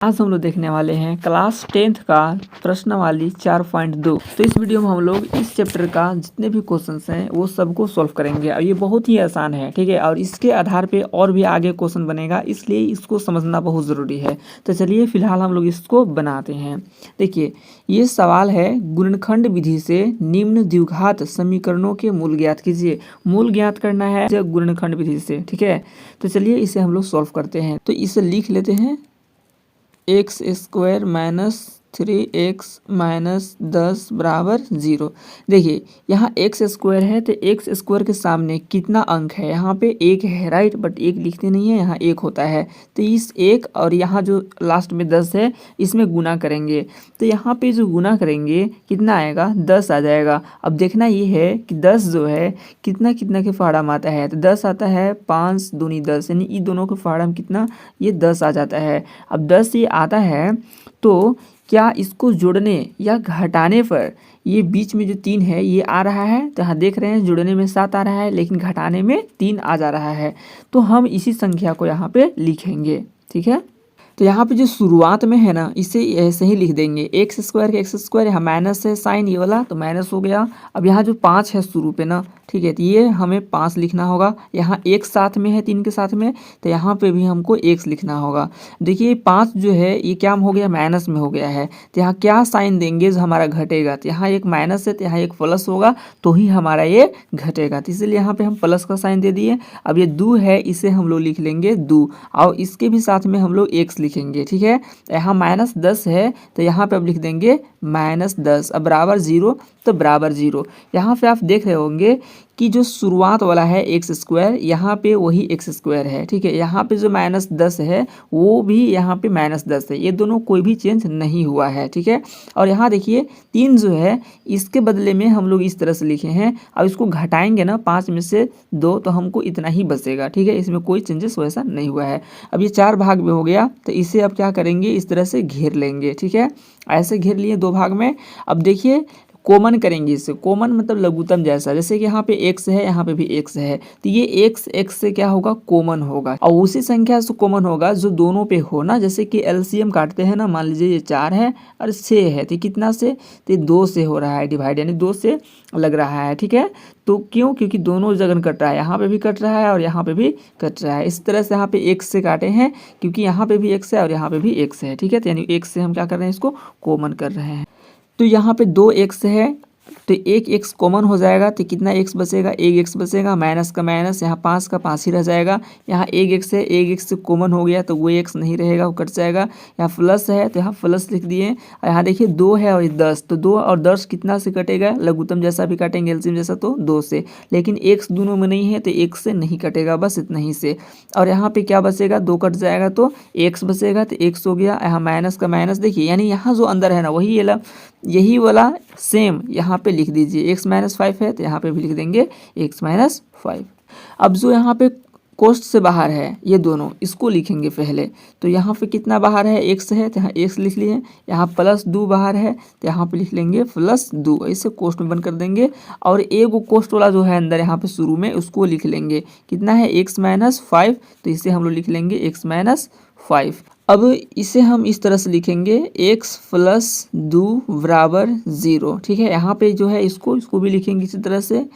आज हम लोग देखने वाले हैं क्लास 10th का प्रश्नावली 4.2। तो इस वीडियो में हम लोग इस चैप्टर का जितने भी क्वेश्चंस हैं वो सबको सॉल्व करेंगे और ये बहुत ही आसान है, ठीक है। और इसके आधार पे और भी आगे क्वेश्चन बनेगा, इसलिए इसको समझना बहुत ज़रूरी है। तो चलिए फिलहाल हम लोग इसको बनाते हैं। देखिए ये सवाल है, गुणनखंड विधि से निम्न द्विघात समीकरणों के मूल ज्ञात कीजिए। मूल ज्ञात करना है गुणनखंड विधि से, ठीक है। तो चलिए इसे हम लोग सॉल्व करते हैं। तो इसे लिख लेते हैं, x square minus 3x minus 10 बराबर 0। देखिए यहाँ एक्स स्क्वायर है तो एक्स स्क्वायर के सामने कितना अंक है, यहाँ पे एक है, राइट। बट एक लिखते नहीं है, यहाँ एक होता है। तो इस एक और यहाँ जो लास्ट में 10 है इसमें गुना करेंगे। तो यहाँ पे जो गुना करेंगे कितना आएगा, 10 आ जाएगा। अब देखना ये है कि 10 जो है कितना कितना के फाड़ा में आता है। तो 10 आता है 5 दूनी 10, यानी इन दोनों के फाड़ा में कितना, ये 10 आ जाता है। अब 10 ये आता है तो क्या इसको जोड़ने या घटाने पर ये बीच में जो 3 है ये आ रहा है। तो यहाँ देख रहे हैं जोड़ने में 7 आ रहा है लेकिन घटाने में 3 आ जा रहा है। तो हम इसी संख्या को यहाँ पे लिखेंगे, ठीक है। तो यहाँ पे जो शुरुआत में है ना, इसे ऐसे ही लिख देंगे, एक्स स्क्वायर का एक्स स्क्वायर, यहाँ माइनस है साइन ये वाला तो माइनस हो गया। अब यहाँ जो 5 है शुरू पे ना, ठीक है, तो ये हमें 5 लिखना होगा। यहाँ एक साथ में है 3 के साथ में, तो यहाँ पे भी हमको x लिखना होगा। देखिए 5 जो है ये क्या हो गया, माइनस में हो गया है। तो यहाँ क्या साइन देंगे जो हमारा घटेगा, तो यहाँ एक माइनस है तो यहाँ एक प्लस होगा तो ही हमारा ये घटेगा। तो इसलिए यहाँ पे हम प्लस का साइन दे दिए। अब ये 2 है, इसे हम लोग लिख लेंगे 2 और इसके भी साथ में हम लोग x लिखेंगे, ठीक है। यहाँ माइनस 10 है तो यहाँ पे अब लिख देंगे माइनस 10। अब बराबर 0 तो बराबर 0। यहाँ पे आप देख रहे होंगे कि जो शुरुआत वाला है एक्स स्क्वायर, यहाँ पे वही एक्स स्क्वायर है, ठीक है। यहाँ पे जो माइनस 10 है वो भी यहाँ पे माइनस 10 है, ये दोनों कोई भी चेंज नहीं हुआ है, ठीक है। और यहाँ देखिए 3 जो है इसके बदले में हम लोग इस तरह से लिखे हैं। अब इसको घटाएंगे ना 5 में से 2 तो हमको इतना ही बचेगा, ठीक है। इसमें कोई चेंजेस वैसा नहीं हुआ है। अब ये 4 भाग में हो गया तो इसे अब क्या करेंगे, इस तरह से घेर लेंगे, ठीक है। ऐसे घेर लिए 2 भाग में। अब देखिए कॉमन करेंगे इसे, कॉमन मतलब लघुत्तम जैसा, जैसे कि यहाँ पे x है यहाँ पे भी x है तो ये x से क्या होगा, कॉमन होगा। और उसी संख्या से कॉमन होगा जो दोनों पे हो ना, जैसे कि एलसीएम काटते हैं ना, मान लीजिए ये 4 है और 6 है तो कितना से, तो 2 से हो रहा है डिवाइड, यानी 2 से लग रहा है, ठीक है। तो क्यों, क्योंकि दोनों जगह कट रहा है, यहाँ पे भी कट रहा है और यहाँ पे भी कट रहा है। इस तरह से यहाँ पे x से काटे हैं क्योंकि यहाँ पे भी x है और यहाँ पे भी x है, ठीक है। तो यानी x से हम क्या कर रहे हैं, इसको कॉमन कर रहे हैं। तो यहाँ पे 2x है तो एक x कॉमन हो जाएगा तो कितना x बचेगा, एक x बचेगा, माइनस का माइनस, यहाँ 5 का 5 ही रह जाएगा। यहाँ एक x है, एक x से कॉमन हो गया तो वो x नहीं रहेगा, वो कट जाएगा। यहाँ प्लस है तो यहाँ प्लस लिख दिए। और यहाँ देखिए 2 है और 10, तो 2 और 10 कितना से कटेगा, लघुत्तम जैसा भी काटेंगे एलसीएम जैसा तो 2 से, लेकिन x दोनों में नहीं है तो 1 से नहीं कटेगा, बस इतना ही से। और यहाँ पे क्या बचेगा, 2 कट जाएगा तो x बचेगा, तो x हो गया। यहाँ माइनस का माइनस, देखिए यानी यहाँ जो अंदर है ना वही यही वाला सेम यहाँ पे लिख दीजिए। x माइनस 5 है तो यहाँ पे भी लिख देंगे x माइनस 5। अब जो यहाँ पे कोष्ठ से बाहर है ये दोनों, इसको लिखेंगे पहले। तो यहाँ पे कितना बाहर है, x है तो यहाँ x लिख लिए। यहाँ प्लस 2 बाहर है तो यहाँ पे लिख लेंगे प्लस 2, ऐसे कोष्ठ में बंद कर देंगे। और एक कोष्ठ वाला जो है अंदर यहाँ पे शुरू में, उसको लिख लेंगे, कितना है x माइनस 5, तो इसे हम लोग लिख लेंगे x माइनस 5। अब इसे हम इस तरह से लिखेंगे x प्लस 2 बराबर 0, ठीक है। यहाँ पे जो है इसको भी लिखेंगे इसी तरह से,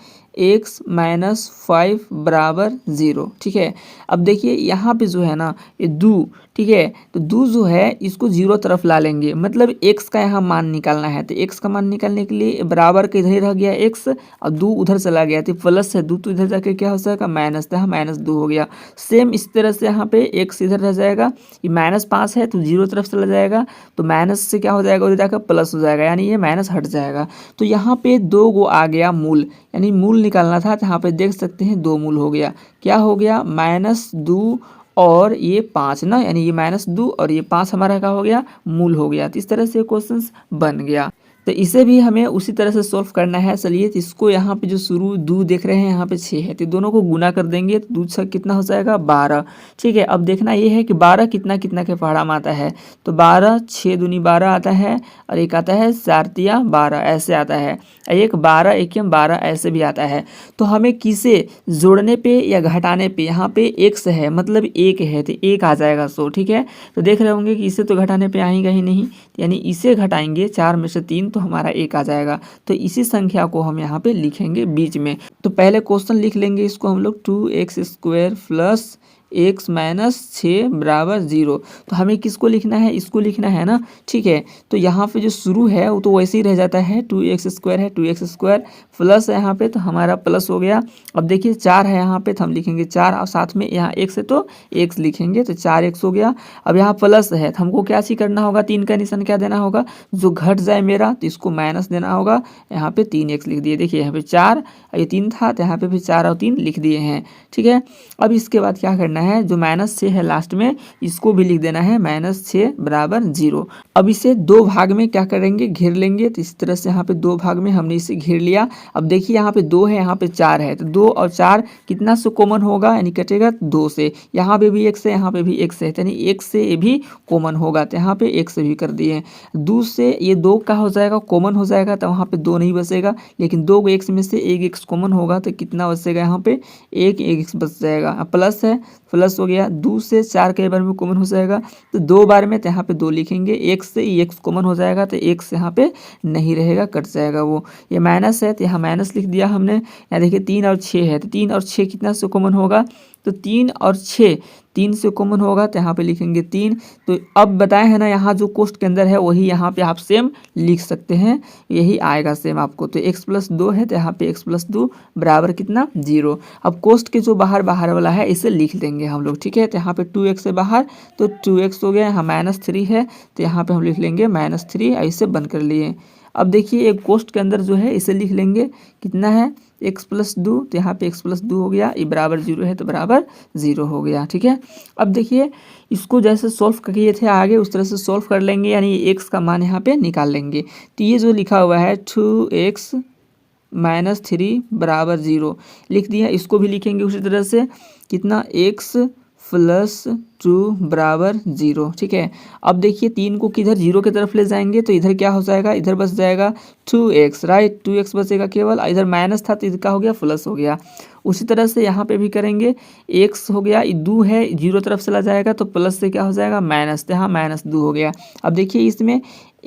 x माइनस 5 बराबर 0, ठीक है। अब देखिए यहाँ पे जो है ना ये 2, ठीक है, तो 2 जो है इसको 0 तरफ ला लेंगे, मतलब x का यहाँ मान निकालना है। तो x का मान निकालने के लिए बराबर के इधर रह गया x और 2 उधर चला गया, तो प्लस है 2 तो इधर जाके क्या हो जाएगा, माइनस, तो यहाँ माइनस 2 हो गया। सेम इस तरह से यहाँ पे x इधर रह जाएगा, ये माइनस 5 है तो 0 तरफ चला जाएगा, तो माइनस से क्या हो जाएगा, उधर जाकर प्लस हो जाएगा, यानी ये माइनस हट जाएगा। तो यहाँ पे 2 गो आ गया मूल, यानी मूल निकालना था तो यहाँ पे देख सकते हैं 2 मूल हो गया। क्या हो गया, माइनस 2 और ये 5 ना, यानी ये माइनस 2 और ये 5 हमारा क्या हो गया, मूल हो गया। तो इस तरह से क्वेश्चन बन गया। तो इसे भी हमें उसी तरह से सॉल्व करना है। चलिए, तो इसको यहाँ पे जो शुरू दो देख रहे हैं यहाँ पे 6 है, तो दोनों को गुना कर देंगे तो 2 6 कितना हो जाएगा 12। ठीक है, अब देखना ये है कि 12 कितना कितना के पहाड़ा में आता है, तो 12 6 दूनी 12 आता है, और एक आता है 4 तिया 12 ऐसे आता है, एक 12 एकम 12 ऐसे भी आता है। तो हमें किसे जोड़ने पे या घटाने पे, यहाँ पे x है मतलब 1 है तो 1 आ जाएगा 100। ठीक है, तो देख रहे होंगे कि इसे तो घटाने पे आएगा ही नहीं, यानी इसे घटाएंगे 4 में से 3 तो हमारा 1 आ जाएगा। तो इसी संख्या को हम यहाँ पे लिखेंगे बीच में। तो पहले क्वेश्चन लिख लेंगे इसको हम लोग 2x² प्लस x माइनस 6 बराबर 0। तो हमें किसको लिखना है, इसको लिखना है ना। ठीक है, तो यहाँ पे जो शुरू है वो तो वैसे ही रह जाता है, 2x² है, 2x² प्लस है यहाँ पे तो हमारा प्लस हो गया। अब देखिए 4 है यहाँ पे तो हम लिखेंगे 4, और साथ में यहाँ x है तो x लिखेंगे तो 4x हो गया। अब यहाँ प्लस है तो हमको क्या चीज करना होगा, 3 का निशान क्या देना होगा, जो घट जाए मेरा तो इसको माइनस देना होगा। यहाँ पे 3x लिख दिए, देखिए यहाँ पे 4 ये 3 था तो यहाँ पे भी 4 और 3 लिख दिए हैं। ठीक है, अब इसके बाद क्या करना है, जो -6 है लास्ट में इसको भी लिख देना है, -6 बराबर 0। अब इसे दो भाग में क्या करेंगे, घेर लेंगे। तो इस तरह से यहाँ पे दो भाग में हमने इसे घेर लिया। अब देखिए यहाँ पे 2 है, यहाँ पे 4 है, तो 2 और 4 कितना से कॉमन होगा, यानी कटेगा 2 से। यहाँ पे भी 1 से, यहाँ पे भी 1 से, यानी 1 से ये भी कॉमन होगा, तो यहाँ पे 1 से भी कर दिए। 2 से ये 2 का हो जाएगा कॉमन हो जाएगा, तो वहाँ पे 2 नहीं बचेगा, लेकिन 2 x में से 1 x कॉमन होगा तो कितना बचेगा, यहाँ पे 1 x बच जाएगा। प्लस है, प्लस हो गया। 2 से 4 कई बार में कॉमन हो जाएगा, तो 2 बार में तो यहाँ पे 2 लिखेंगे। 1 से ही x कॉमन हो जाएगा तो 1 से यहाँ पे नहीं रहेगा, कट जाएगा वो। ये माइनस है तो यहाँ माइनस लिख दिया हमने। यहाँ देखिए 3 और 6 है, तो 3 और 6 कितना से कॉमन होगा, तो 3 और 6 3 से कॉमन होगा, तो यहाँ पे लिखेंगे 3। तो अब बताए हैं ना, यहाँ जो कोष्ट के अंदर है वही यहाँ पे आप सेम लिख सकते हैं, यही आएगा सेम आपको। तो x + 2 है तो यहाँ पे x + 2 बराबर कितना 0। अब कोष्ट के जो बाहर बाहर वाला है इसे लिख देंगे हम लोग। ठीक है, तो यहाँ पे 2x है बाहर तो 2x हो गया, यहाँ -3 है तो यहाँ पे हम लिख लेंगे -3, ऐसे बंद कर लिए। अब देखिए एक कोष्ट के अंदर जो है इसे लिख लेंगे, कितना है x + 2, तो यहाँ पे x + 2 हो गया, ये बराबर 0 है तो बराबर 0 हो गया। ठीक है, अब देखिए इसको जैसे सॉल्व किए थे आगे उस तरह से सॉल्व कर लेंगे, यानी x का मान यहाँ पे निकाल लेंगे। तो ये जो लिखा हुआ है 2x - 3 बराबर 0 लिख दिया, इसको भी लिखेंगे उसी तरह से, कितना x + 2 बराबर 0। ठीक है, अब देखिए 3 को किधर 0 की तरफ ले जाएंगे तो इधर क्या हो जाएगा, इधर बच जाएगा 2x, राइट, 2x बचेगा केवल, इधर माइनस था तो इधर क्या हो गया प्लस हो गया। उसी तरह से यहाँ पे भी करेंगे, x हो गया, 2 है 0 तरफ चला जाएगा तो प्लस से क्या हो जाएगा माइनस, तो यहाँ -2 हो गया। अब देखिए इसमें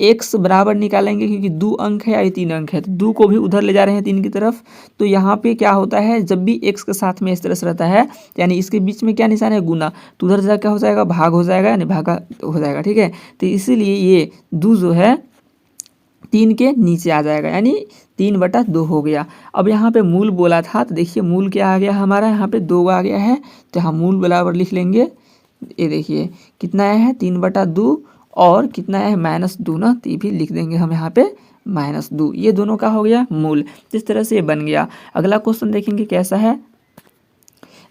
x बराबर निकालेंगे क्योंकि 2 अंक है या 3 अंक है, तो 2 को भी उधर ले जा रहे हैं 3 की तरफ। तो यहाँ पे क्या होता है, जब भी x के साथ में इस तरह से रहता है यानी इसके बीच में क्या निशान है गुना, तो उधर जा क्या हो जाएगा भाग हो जाएगा, यानी भागा हो जाएगा। ठीक है, तो इसीलिए ये 2 जो है 3 के नीचे आ जाएगा, यानी 3/2 हो गया। अब यहाँ पे मूल बोला था तो देखिए मूल क्या आ गया हमारा, यहाँ पे 2 आ गया है, तो यहाँ मूल बराबर लिख लेंगे। ये देखिए कितना आया है 3/2, और कितना है -2 ना, तो ये भी लिख देंगे हम यहाँ पे -2। ये दोनों का हो गया मूल, इस तरह से ये बन गया। अगला क्वेश्चन देखेंगे कैसा है।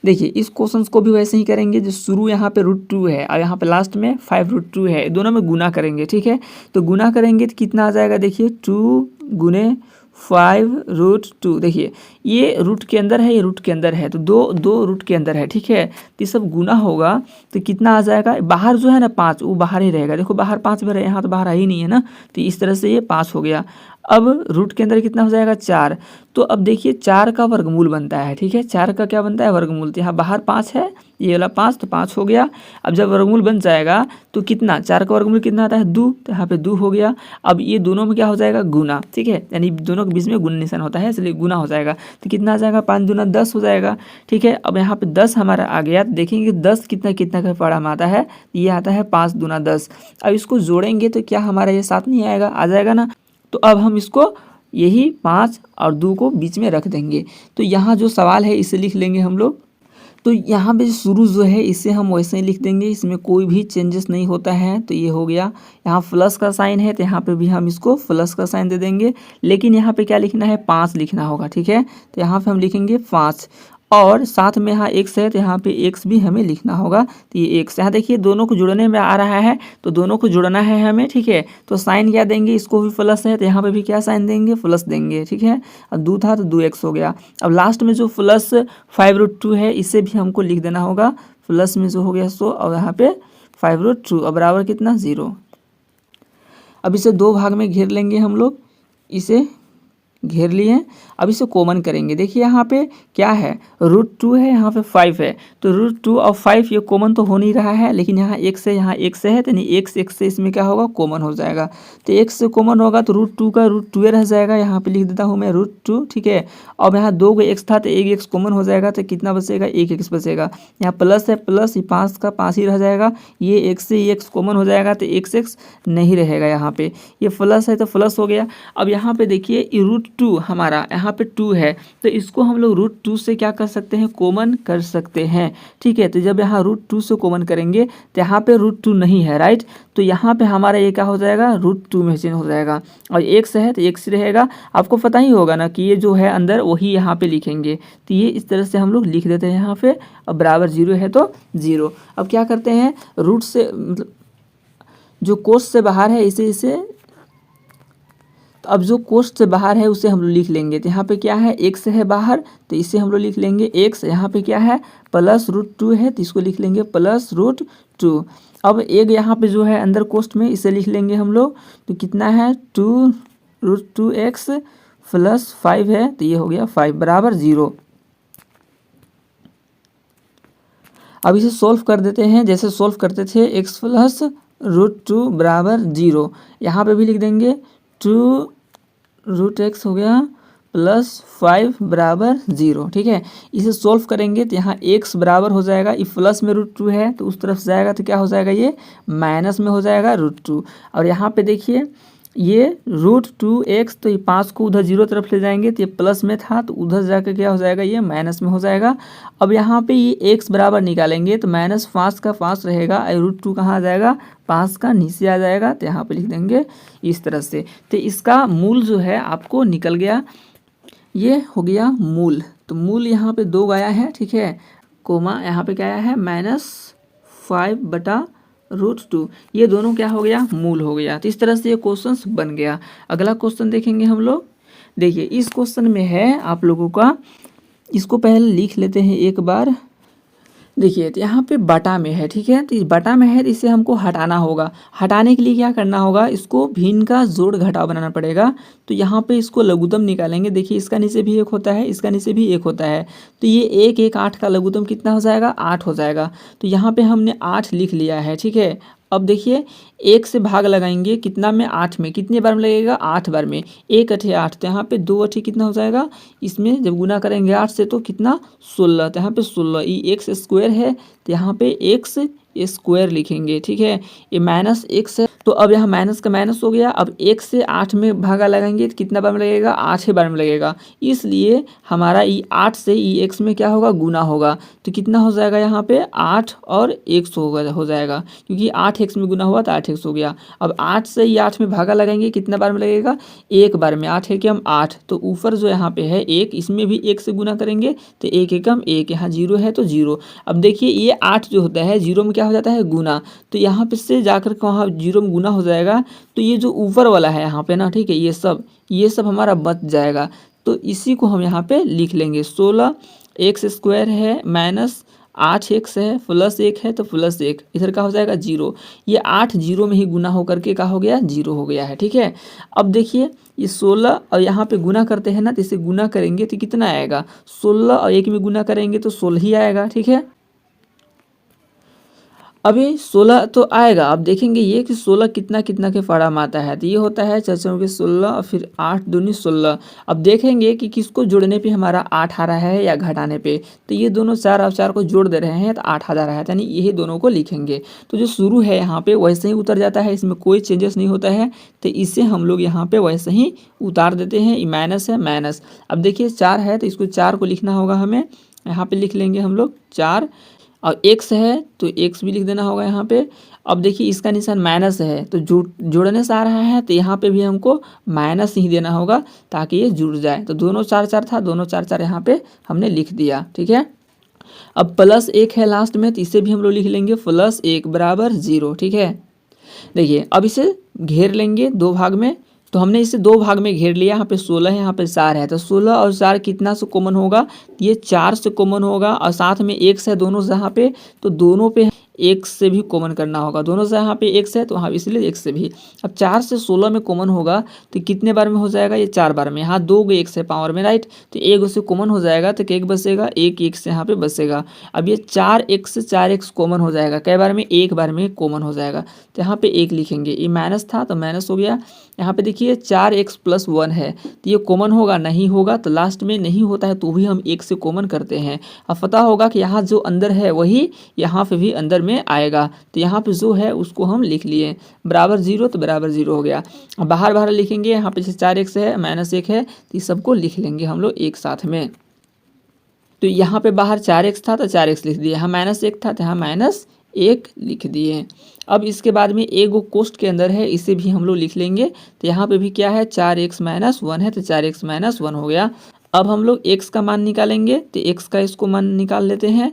देखिए इस क्वेश्चन को भी वैसे ही करेंगे, जो शुरू यहाँ पे √2 है और यहाँ पे लास्ट में 5√2 है, दोनों में गुना करेंगे। ठीक है, तो गुना करेंगे तो कितना आ जाएगा, देखिए 2 × 5√2। देखिए ये रूट के अंदर है, ये रूट के अंदर है, तो दो रूट के अंदर है। ठीक है, तो ये सब गुना होगा तो कितना आ जाएगा, बाहर जो है ना 5 वो बाहर ही रहेगा। देखो बाहर 5 में रहे, यहाँ तो बाहर ही नहीं है ना, तो इस तरह से ये 5 हो गया। अब रूट के अंदर कितना हो जाएगा 4, तो अब देखिए 4 का वर्गमूल बनता है। ठीक है, 4 का क्या बनता है वर्गमूल, तो यहाँ बाहर 5 है, ये वाला 5 तो 5 हो गया। अब जब वर्गमूल बन जाएगा तो कितना, 4 का वर्गमूल कितना आता है 2, तो यहाँ पे 2 हो गया। अब ये दोनों में क्या हो जाएगा गुना। ठीक है, यानी दोनों के बीच में गुण निशान होता है, इसलिए गुना हो जाएगा। तो कितना आ जाएगा 5 दूना 10 हो जाएगा। ठीक है, अब यहाँ पे 10 हमारा आ गया, तो देखेंगे 10 कितना कितना का पड़ा में आता है, ये आता है 5 दूना 10। अब इसको जोड़ेंगे तो क्या हमारा ये 7 नहीं आएगा, आ जाएगा ना। तो अब हम इसको यही 5 और 2 को बीच में रख देंगे। तो यहाँ जो सवाल है इसे लिख लेंगे हम लोग। तो यहाँ पे शुरू जो है इसे हम वैसे ही लिख देंगे, इसमें कोई भी चेंजेस नहीं होता है। तो ये हो गया, यहाँ प्लस का साइन है तो यहाँ पे भी हम इसको प्लस का साइन दे देंगे, लेकिन यहाँ पे क्या लिखना है 5 लिखना होगा। ठीक है, तो यहाँ पे हम लिखेंगे 5, और साथ में यहाँ एक्स है तो यहाँ पे एक्स भी हमें लिखना होगा। तो ये एक्स, यहाँ देखिए दोनों को जुड़ने में आ रहा है तो दोनों को जुड़ना है हमें, ठीक है। तो साइन क्या देंगे, इसको भी प्लस है तो यहाँ पे भी क्या साइन देंगे, प्लस देंगे, ठीक है। अब 2 था तो 2x हो गया। अब लास्ट में जो प्लस 5√2 है इसे भी हमको लिख देना होगा, प्लस में जो हो गया सो, और यहाँ पे 5√2 अब बराबर कितना, 0। अब इसे 2 भाग में घेर लेंगे हम लोग, इसे घेर लिए। अब इसे कॉमन करेंगे, देखिए यहाँ पे क्या है, √2 है, यहाँ पे 5 है, तो √2 और 5 ये कॉमन तो हो नहीं रहा है, लेकिन यहाँ x है, यहाँ x है, तो नहीं x से इसमें क्या होगा, कॉमन हो जाएगा। तो x से कॉमन होगा तो √2 का √2 रह जाएगा, यहाँ पे लिख देता हूँ मैं √2, ठीक है। अब यहाँ 2 x था तो 1x कॉमन हो जाएगा, तो कितना बचेगा, 1x बचेगा। यहाँ प्लस है, प्लस ये 5 का 5 ही रह जाएगा, ये x से x कॉमन हो जाएगा तो x नहीं रहेगा, यहाँ पे ये प्लस है तो प्लस हो गया। अब यहाँ पे देखिए √2 हमारा यहाँ पे 2 है, तो इसको हम लोग √2 से क्या कर सकते हैं, कॉमन कर सकते हैं, ठीक है। तो जब यहाँ √2 से कॉमन करेंगे तो यहाँ पे √2 नहीं है, राइट, तो यहाँ पे हमारा ये क्या हो जाएगा, √2 में चेंज हो जाएगा। और x है तो x रहेगा, आपको पता ही होगा ना कि ये जो है अंदर वही यहाँ पे लिखेंगे, तो ये इस तरह से हम लोग लिख देते हैं यहाँ पे। अब बराबर 0 है तो 0। अब क्या करते हैं, रूट से मतलब जो कोष्ठ से बाहर है इसे तो अब जो कोष्ठ से बाहर है उसे हम लोग लिख लेंगे। तो यहाँ पे क्या है, x है बाहर, तो इसे हम लोग लिख लेंगे x। यहाँ पे क्या है, प्लस √2 है, तो इसको लिख लेंगे प्लस √2। अब एक यहाँ पे जो है अंदर कोष्ठ में, इसे लिख लेंगे हम लोग, तो कितना है, 2√2x प्लस 5 है, तो ये हो गया 5 बराबर 0। अब इसे सोल्व कर देते हैं, जैसे सोल्व करते थे, x प्लस √2 बराबर 0। यहाँ पे भी लिख देंगे 2√x हो गया प्लस 5 बराबर 0, ठीक है। इसे सोल्व करेंगे तो यहाँ x बराबर हो जाएगा, ये प्लस में √2 है तो उस तरफ जाएगा तो क्या हो जाएगा, ये माइनस में हो जाएगा √2। और यहाँ पे देखिए ये √2x, तो ये 5 को उधर 0 तरफ ले जाएंगे तो ये प्लस में था तो उधर जाकर क्या हो जाएगा, ये माइनस में हो जाएगा। अब यहाँ पे ये x बराबर निकालेंगे तो -5 का 5 रहेगा, √2 कहाँ आ जाएगा, 5 का नीचे आ जाएगा, तो यहाँ पे लिख देंगे इस तरह से। तो इसका मूल जो है आपको निकल गया, ये हो गया मूल। तो मूल यहाँ पे 2 आया है, ठीक है, कोमा यहाँ पे क्या आया है, -5/√2, ये दोनों क्या हो गया, मूल हो गया। तो इस तरह से ये क्वेश्चन बन गया। अगला क्वेश्चन देखेंगे हम लोग। देखिए इस क्वेश्चन में है आप लोगों का, इसको पहले लिख लेते हैं एक बार। देखिए तो यहाँ पे बटा में है, ठीक है, तो इस बटा में है तो इसे हमको हटाना होगा। हटाने के लिए क्या करना होगा, इसको भिन्न का जोड़ घटाव बनाना पड़ेगा। तो यहाँ पे इसको लघुत्तम निकालेंगे, देखिए इसका नीचे भी 1 होता है, इसका नीचे भी 1 होता है, तो ये 1 1 8 का लघुत्तम कितना हो जाएगा, 8 हो जाएगा। तो यहाँ पे हमने 8 लिख लिया है, ठीक है। अब देखिए 1 से भाग लगाएंगे कितना में, 8 में, कितने बार में लगेगा, 8 बार में, 1 8 8, तो यहाँ पे 2 8 कितना हो जाएगा, इसमें जब गुना करेंगे 8 से तो कितना 16, तो यहाँ पे 16, ये x स्क्वायर है तो यहाँ पे x स्क्वायर लिखेंगे, ठीक है। ये -x है तो अब यहाँ माइनस का माइनस हो गया। अब 1 से 8 में भागा लगाएंगे तो कितना बार में लगेगा, 8 बार में लगेगा, इसलिए हमारा ये 8 से ये x में क्या होगा, गुना होगा, तो कितना हो जाएगा, यहाँ पे 8 और x हो जाएगा, क्योंकि 8x में गुना हुआ तो 8x हो गया। अब 8 से ये 8 में भागा लगाएंगे कितना बार में लगेगा, 1 बार में, 8 है कि हम 8, तो ऊपर जो यहाँ पे है 1, इसमें भी 1 से गुना करेंगे तो 1 एकम 1, यहाँ 0 है तो 0। अब देखिए ये 8 जो होता है 0 में क्या हो जाता है, गुना, तो यहाँ पे से जाकर के वहाँ 0 में गुना हो जाएगा, तो ये जो ऊपर वाला है यहाँ पे ना, ठीक है, ये सब हमारा बच जाएगा। तो इसी को हम यहाँ पे लिख लेंगे, 16 x स्क्वायर है माइनस 8x है प्लस 1 है तो प्लस 1, इधर का हो जाएगा 0, ये 8 0 में ही गुना होकर के का हो गया, 0 हो गया है, ठीक है। अब देखिए ये 16 और यहाँ पे गुना करते हैं ना, तो इसे गुना करेंगे तो कितना आएगा, 16 और 1 में गुना करेंगे तो 16 ही आएगा, ठीक है। अभी 16 तो आएगा, अब देखेंगे ये कि 16 कितना कितना के फाड़ा में आता है, तो ये होता है 4 के 16 और फिर 8 दूनी 16। अब देखेंगे कि किसको जोड़ने पे हमारा 8 आ रहा है या घटाने पे, तो ये दोनों 4 और 4 को जोड़ दे रहे हैं तो 8 आ रहा है, यानी यही दोनों को लिखेंगे। तो जो शुरू है यहाँ पे वैसे ही उतर जाता है, इसमें कोई चेंजेस नहीं होता है, तो इसे हम लोग यहाँ पे वैसे ही उतार देते हैं। माइनस है माइनस, अब देखिए 4 है तो इसको 4 को लिखना होगा हमें, यहाँ पे लिख लेंगे हम लोग 4, और x है तो x भी लिख देना होगा यहाँ पे, अब देखिए इसका निशान माइनस है तो जोड़ने से आ रहा है तो यहाँ पे भी हमको माइनस ही देना होगा ताकि ये जुड़ जाए। तो दोनों 4 4 था, दोनों 4 4 यहाँ पे हमने लिख दिया। ठीक है, अब प्लस 1 है लास्ट में तो इसे भी हम लोग लिख लेंगे प्लस 1 बराबर 0। ठीक है, देखिए अब इसे घेर लेंगे 2 भाग में। तो हमने इसे 2 भाग में घेर लिया, यहाँ पे 16 है, यहाँ पे 4 है। तो 16 और 4 कितना से कॉमन होगा, ये 4 से कॉमन होगा और साथ में x है दोनों से यहाँ पे, तो दोनों पे x से भी कॉमन करना होगा। दोनों से यहाँ पे x है तो हाँ इसलिए x से भी। अब 4 से 16 में कॉमन होगा तो कितने बार में हो जाएगा, ये 4 बार में। यहाँ 2 x है पावर में, राइट, तो एक उससे कॉमन हो जाएगा तो एक बचेगा, एक x यहाँ पे बचेगा। अब ये 4x से 4x कॉमन हो जाएगा, कई बार में, एक बार में कॉमन हो जाएगा। तो यहाँ पे 1 लिखेंगे, ये माइनस था तो माइनस हो गया। यहाँ पे देखिए 4x + 1 है तो ये कॉमन होगा, नहीं होगा तो लास्ट में नहीं होता है तो भी हम 1 से कॉमन करते हैं। अब पता होगा कि यहाँ जो अंदर है वही यहाँ पे भी अंदर में आएगा। तो यहाँ पे जो है उसको हम लिख लिए बराबर 0, तो बराबर 0 हो गया। अब बाहर बाहर लिखेंगे, यहाँ पे 4x है, -1 है तो इस सबको लिख लेंगे हम लोग एक साथ में। तो यहाँ पे बाहर 4x था तो 4x लिख दिए, यहाँ -1 था तो यहाँ -1 लिख दिए। अब इसके बाद में एक वो कोष्ठ के अंदर है, इसे भी हम लोग लिख लेंगे। तो यहाँ पे भी क्या है, 4x - 1 है तो 4x - 1 हो गया। अब हम लोग x का मान निकालेंगे तो x का इसको मान निकाल लेते हैं।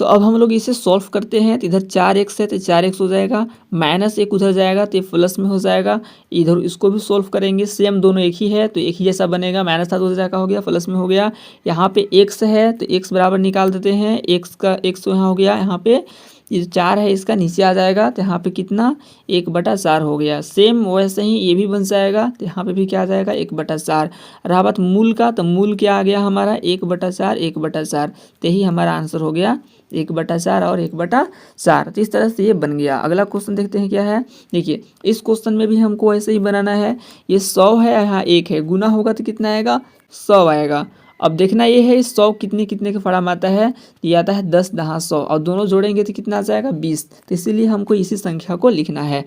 तो अब हम लोग इसे सॉल्व करते हैं तो इधर 4x है तो 4x हो जाएगा, -1 उधर जाएगा तो ये प्लस में हो जाएगा। इधर इसको भी सॉल्व करेंगे, सेम दोनों एक ही है तो एक ही जैसा बनेगा। माइनस था तो उधर जाकर हो गया, प्लस में हो गया। यहाँ पे x है तो x बराबर निकाल देते हैं, x का x यहाँ हो गया। यहाँ पे ये 4 है इसका नीचे आ जाएगा तो यहाँ पे कितना, 1/4 हो गया। सेम वैसे ही ये भी बन जाएगा तो यहाँ पे भी क्या आ जाएगा, 1/4। रहा बात मूल का, तो मूल क्या आ गया हमारा, 1/4 1/4। तो यही हमारा आंसर हो गया 1/4 और 1/4। तो इस तरह से ये बन गया। अगला क्वेश्चन देखते हैं क्या है। देखिए इस क्वेश्चन में भी हमको ऐसे ही बनाना है। ये 100 है, यहाँ 1 है, गुना होगा तो कितना आएगा, 100 आएगा। अब देखना ये है 100 कितने कितने के फड़ा में आता है, ये आता है 10 10 100 और दोनों जोड़ेंगे तो कितना आ जाएगा, 20। तो इसीलिए हमको इसी संख्या को लिखना है।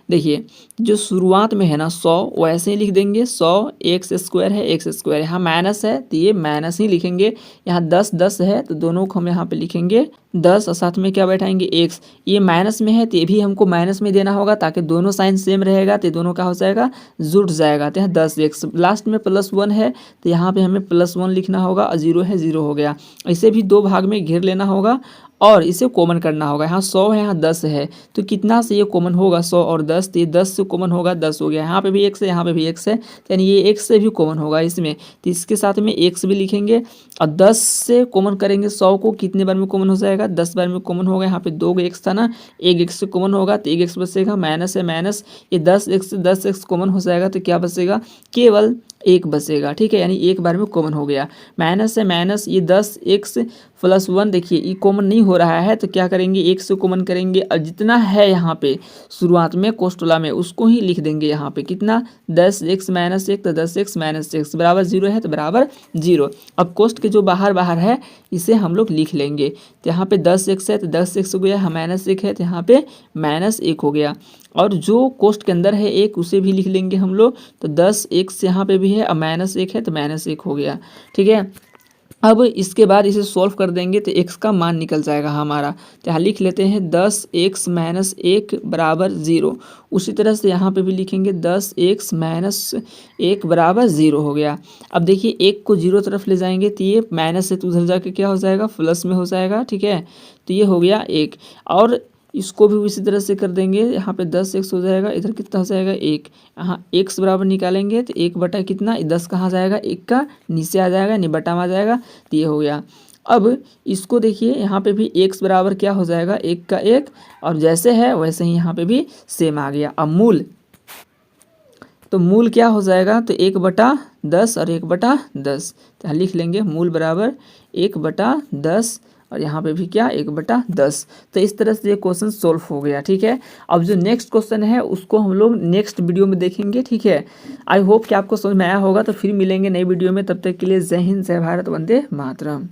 देखिए जो शुरुआत में है ना 100, वो ऐसे ही लिख देंगे, 100 x² है, x², यहाँ माइनस है तो ये माइनस ही लिखेंगे। यहाँ 10 10 है तो दोनों को हम यहाँ पे लिखेंगे 10 और साथ में क्या बैठाएंगे, x। ये माइनस में है तो ये भी हमको माइनस में देना होगा ताकि दोनों साइन सेम रहेगा तो दोनों का हो जाएगा, जुड़ जाएगा। तो यहाँ 10x, लास्ट में +1 है तो यहाँ पे हमें +1 लिखना होगा और 0 है, 0 हो गया। इसे भी 2 भाग में घेर लेना होगा और इसे कॉमन करना होगा। यहाँ 100 है, यहाँ 10 है तो कितना से ये कॉमन होगा, 100 और 10, तो ये 10 से कॉमन होगा, 10 हो गया। यहाँ पे भी x है, यहाँ पे भी x है, यानी ये x से भी कॉमन होगा इसमें, तो इसके साथ में x भी लिखेंगे। और 10 से कॉमन करेंगे 100 को, कितने बार में कॉमन हो जाएगा, 10 बार में कॉमन होगा। यहाँ पे 2 x था ना, एक x से कॉमन होगा तो एक x बचेगा, माइनस है माइनस, ये 10x से 10x कॉमन हो जाएगा तो क्या बचेगा, केवल 1 बचेगा। ठीक है, यानी एक बार में कॉमन हो गया। माइनस है माइनस, ये 10x + 1, देखिए ये कॉमन नहीं हो रहा है तो क्या करेंगे, 1 से कॉमन करेंगे और जितना है यहाँ पे शुरुआत में कोष्ठला में उसको ही लिख देंगे। यहाँ पे कितना, 10x - 1 तो 10x - x बराबर 0 है तो बराबर 0। अब कोष्ठ के जो बाहर बाहर है इसे हम लोग लिख लेंगे। तो यहाँ पे 10x है तो 10x हो गया, -1 है तो यहाँ पे -1 हो गया। और जो कोष्ठ के अंदर है 1 उसे भी लिख लेंगे हम लोग। तो 10x यहाँ पे भी है और -1 है तो -1 हो गया। ठीक है, अब इसके बाद इसे सॉल्व कर देंगे तो x का मान निकल जाएगा हमारा। तो यहाँ लिख लेते हैं 10x - 1 बराबर 0। उसी तरह से यहाँ पे भी लिखेंगे 10x - 1 बराबर 0 हो गया। अब देखिए 1 को 0 तरफ ले जाएंगे तो ये माइनस से तो उधर जाके क्या हो जाएगा, प्लस में हो जाएगा। ठीक है, तो ये हो गया 1। और इसको भी इसी तरह से कर देंगे, यहाँ पे 10x हो जाएगा, इधर कितना हो जाएगा 1। यहाँ x बराबर निकालेंगे तो 1 बटा कितना, 10 कहाँ जाएगा, 1 का नीचे आ जाएगा, नहीं बटा में आ जाएगा, तो ये हो गया। अब इसको देखिए यहाँ पे भी x बराबर क्या हो जाएगा, 1 का 1, और जैसे है वैसे ही यहाँ पे भी सेम आ गया। अब मूल, तो मूल क्या हो जाएगा, तो 1/10 और 1/10, तो यहाँ लिख लेंगे मूल बराबर 1/10 और यहाँ पे भी क्या, 1/10। तो इस तरह से ये क्वेश्चन सोल्व हो गया। ठीक है, अब जो नेक्स्ट क्वेश्चन है उसको हम लोग नेक्स्ट वीडियो में देखेंगे। ठीक है, आई होप कि आपको समझ में आया होगा। तो फिर मिलेंगे नई वीडियो में, तब तक के लिए जय हिंद, जय भारत, वंदे मातरम।